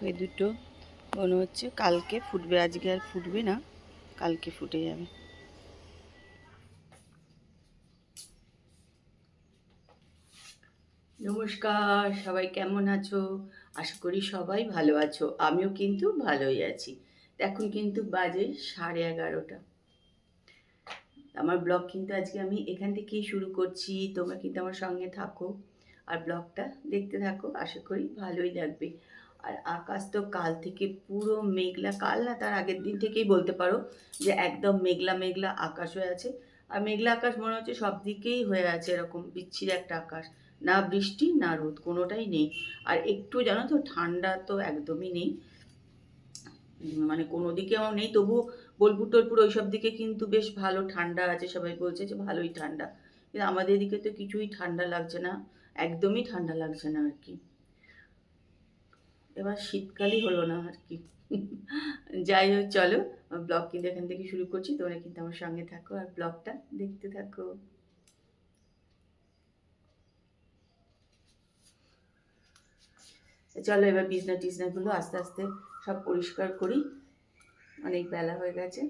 এই দুটো মনে হচ্ছে কালকে ফুটবে, আজকে আর ফুটবে না, কালকে ফুটে যাবে। নমস্কার, সবাই কেমন আছো? আশা করি সবাই ভালো আছো, আমিও কিন্তু ভালোই আছি। এখন কিন্তু বাজে 11:30। আমার ব্লগ কিন্তু আজকে আমি এখান থেকেই শুরু করছি। তোমরা কিন্তু আমার সঙ্গে থাকো আর ব্লগটা দেখতে থাকো, আশা করি ভালোই লাগবে। আর আকাশ তো কাল থেকে পুরো মেঘলা, কাল না তার আগের দিন থেকেই বলতে পারো যে একদম মেঘলা মেঘলা আকাশ হয়ে আছে। আর মেঘলা আকাশ মনে হচ্ছে সব দিকেই হয়ে আছে, এরকম বিচ্ছিরি একটা আকাশ, না বৃষ্টি না রোদ, কোনোটাই নেই। আর একটু জানো তো ঠান্ডা তো একদমই নেই, মানে কোনো দিকে আমার নেই। তবুও বোলপুর টোলপুর ওইসব দিকে কিন্তু বেশ ভালো ঠান্ডা আছে, সবাই বলছে যে ভালোই ঠান্ডা। কিন্তু আমাদের এদিকে তো কিছুই ঠান্ডা লাগছে না, একদমই ঠান্ডা লাগছে না আর কি। এবার শীতকালই হলো না আর কি। যাই হোক, চলো ব্লগ কিন্তু এখান থেকে শুরু করছি, তোমরা কিন্তু আমার সঙ্গে থাকো আর ব্লগটা দেখতে থাকো। চলো এবার বিছনা টিছনাগুলো আস্তে আস্তে সব পরিষ্কার করি, অনেক বেলা হয়ে গেছে।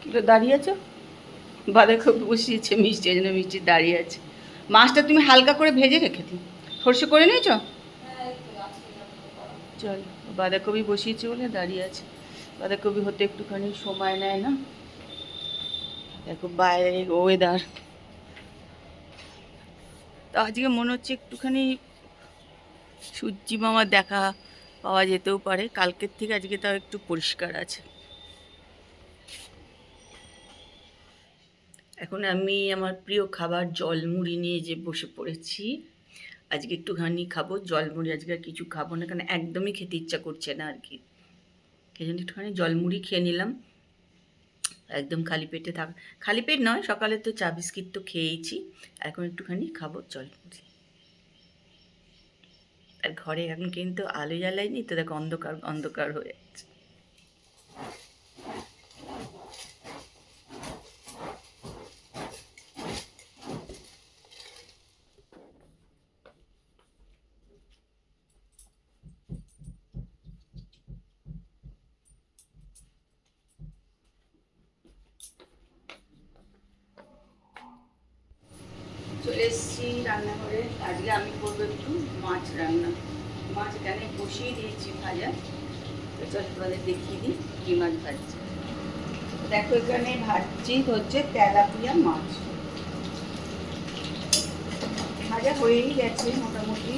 কিলো দাঁড়িয়ে আছো? বাঁধাকপি বসিয়েছে মিষ্টি, এই জন্য মিষ্টি দাঁড়িয়ে আছে। মাছটা তুমি হালকা করে ভেজে রেখে দিও, সর্ষে করে নিয়েছো? চল, বাঁধাকপি বসিয়েছে বলে দাঁড়িয়ে আছে। বাঁধাকপি হতে একটুখানি সময় নেয় না। দেখো বাইরে ওয়েদার, তো আজকে মনে হচ্ছে একটুখানি সূর্যি মামা দেখা পাওয়া যেতেও পারে, কালকের থেকে আজকে তাও একটু পরিষ্কার আছে। এখন আমি আমার প্রিয় খাবার জলমুড়ি নিয়ে যে বসে পড়েছি। আজকে একটুখানি খাবো জলমুড়ি, আজকে আর কিছু খাবো না, কারণ একদমই খেতে ইচ্ছা করছে না আর কি। সেই জন্য একটুখানি জলমুড়ি খেয়ে নিলাম, একদম খালি পেটে থাক, খালি পেট নয়, সকালে তো চা বিস্কিট তো খেয়েইছি, এখন একটুখানি খাবো জলমুড়ি। আর ঘরে এখন কিন্তু আলো জ্বালাইনি তো, দেখো অন্ধকার অন্ধকার হয়ে আছে। চলে এসেছি রান্নাঘরে, আজকে আমি করবো একটু মাছ রান্না। মাছ এখানে বসিয়ে দিয়েছি ভাজা, তো চল তোমাদের দেখিয়ে দিই কী মাছ ভাজছি। দেখো এখানে ভাজছি হচ্ছে তেলাপিয়া মাছ, ভাজা হয়েই গেছে মোটামুটি।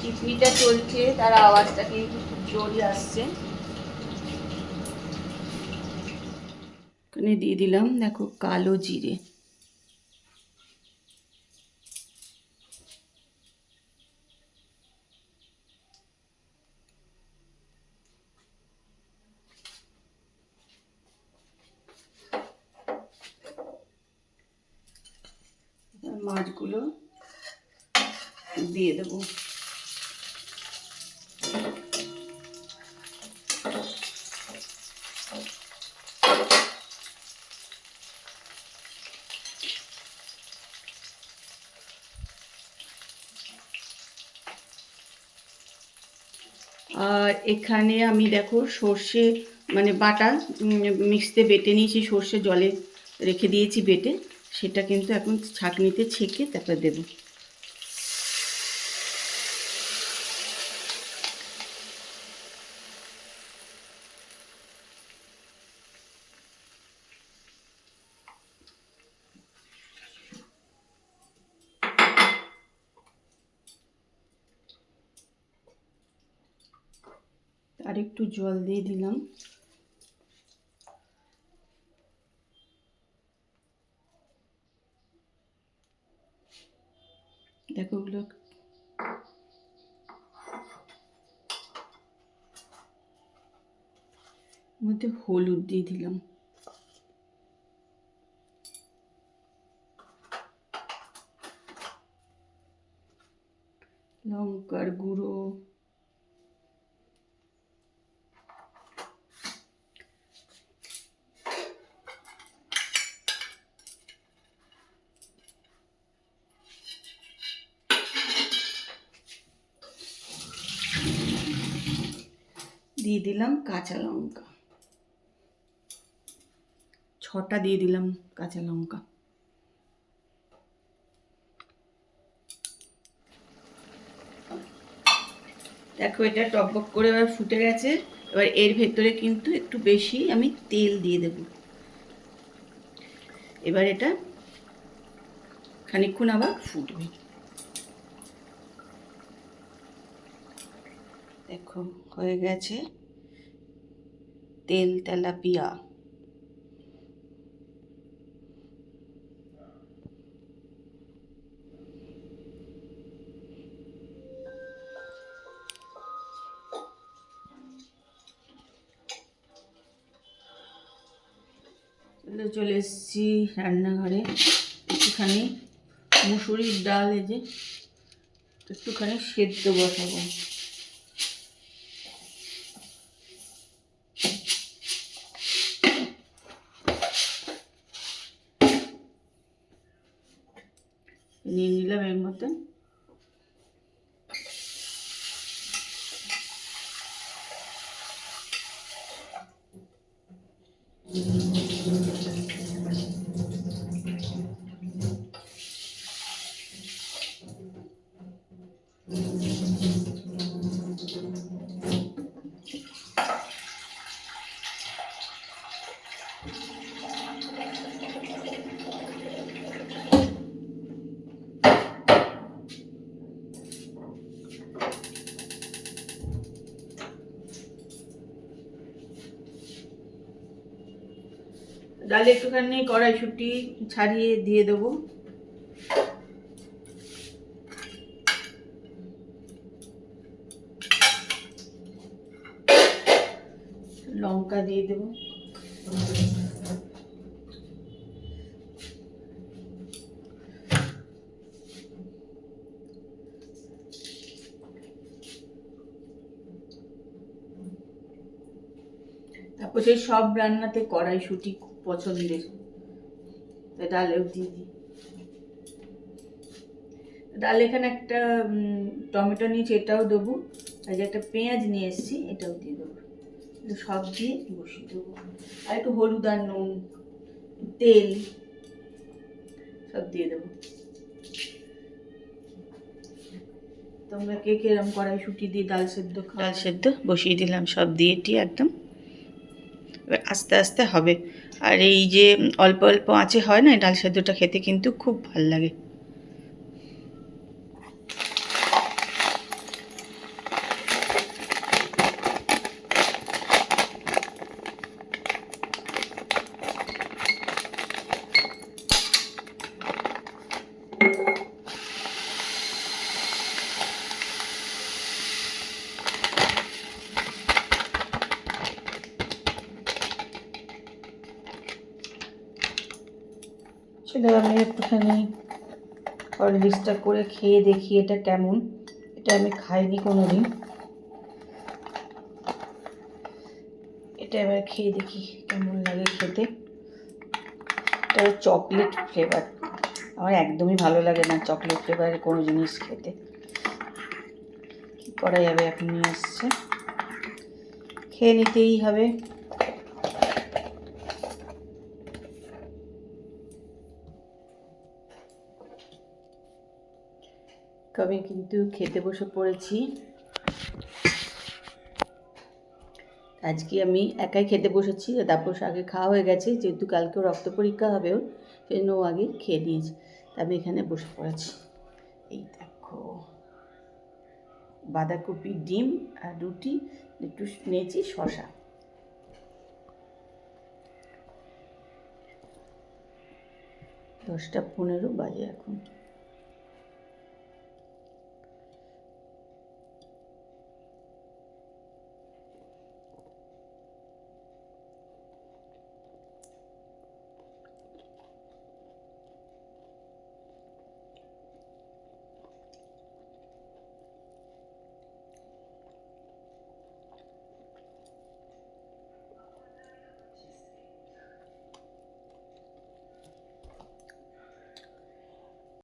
চিপড়িটা চলছে, তার আওয়াজটা কিন্তু খুব জোরই আসছে। এখানে দিয়ে দিলাম দেখো কালো জিরে, মাছগুলো দিয়ে দেবো। আর এখানে আমি দেখো সর্ষে মানে বাটা মিক্সিতে বেটে নিয়েছি, সর্ষে জলে রেখে দিয়েছি বেটে, সেটা কিন্তু এখন ছাঁকনিতে ছেঁকে তারপর দেবো। আর একটু জল দিয়ে দিলাম। দেখো ওগুলো মধ্যে হলুদ দিয়ে দিলাম, লঙ্কার গুঁড়ো, দিয়ে দিলাম কাঁচা লঙ্কা, 6টা দিয়ে দিলাম কাঁচা লঙ্কা। দেখো এটা টকবক করে এবার ফুটে গেছে। এবার এর ভেতরে কিন্তু একটু বেশি আমি তেল দিয়ে দেব। এবার এটা খানিকক্ষণ আবার ফুটবে। দেখো হয়ে গেছে তেল তেলাপিয়া। চলে এসেছি রান্নাঘরে। একটুখানি মুসুরির ডাল, এই যে একটুখানি সেদ্ধ বসাবো। নিয়ে নিলাম এর মধ্যে ডালে একটুখানি কড়াইশুঁটি ছাড়িয়ে দিয়ে দেবো। লঙ্কা দিয়ে দেবো। তারপর সেই সব রান্নাতে কড়াইশুঁটি খুব পছন্দের, ডালেও দিয়ে দিই। ডাল এখানে একটা টমেটো নিয়েছি, এটাও দেবো। আর যে একটা পেঁয়াজ নিয়ে এসেছি, এটাও দিয়ে দেবো। সব দিয়ে বসিয়ে দেবো। আর একটু হলুদ আর নুন, তেল সব দিয়ে দেবো। তোমরা কে কিরম কড়াইশুঁটি দিয়ে ডাল সেদ্ধ খাও? ডাল সেদ্ধ বসিয়ে দিলাম সব দিয়েটি একদম। এবার আস্তে আস্তে হবে। আর এই যে অল্প অল্প আঁচে হয় না, ডাল সেদ্ধটা খেতে কিন্তু খুব ভাল লাগে। চলো আমি একটুখানি হরলিক্সটা করে খেয়ে দেখি এটা কেমন। এটা আমি খাইনি কোনো দিন, এটা এবার খেয়ে দেখি কেমন লাগে খেতে। এটা চকলেট ফ্লেভার, আমার একদমই ভালো লাগে না চকলেট ফ্লেভারের কোনো জিনিস খেতে। কী করা যাবে, এখন নিয়ে আসছে, খেয়ে নিতেই হবে। আমি কিন্তু খেতে বসে পড়েছি। আজকে আমি একাই খেতে বসেছি, তারপর আগে খাওয়া হয়ে গেছে, যেহেতু কালকেও রক্ত পরীক্ষা হবেও সেই জন্য ও আগে খেয়ে নিয়েছি। আমি এখানে বসে পড়েছি। এই দেখো বাঁধাকপি, ডিম আর রুটি, একটু নিয়েছি শসা। 10টা 15 বাজে এখন।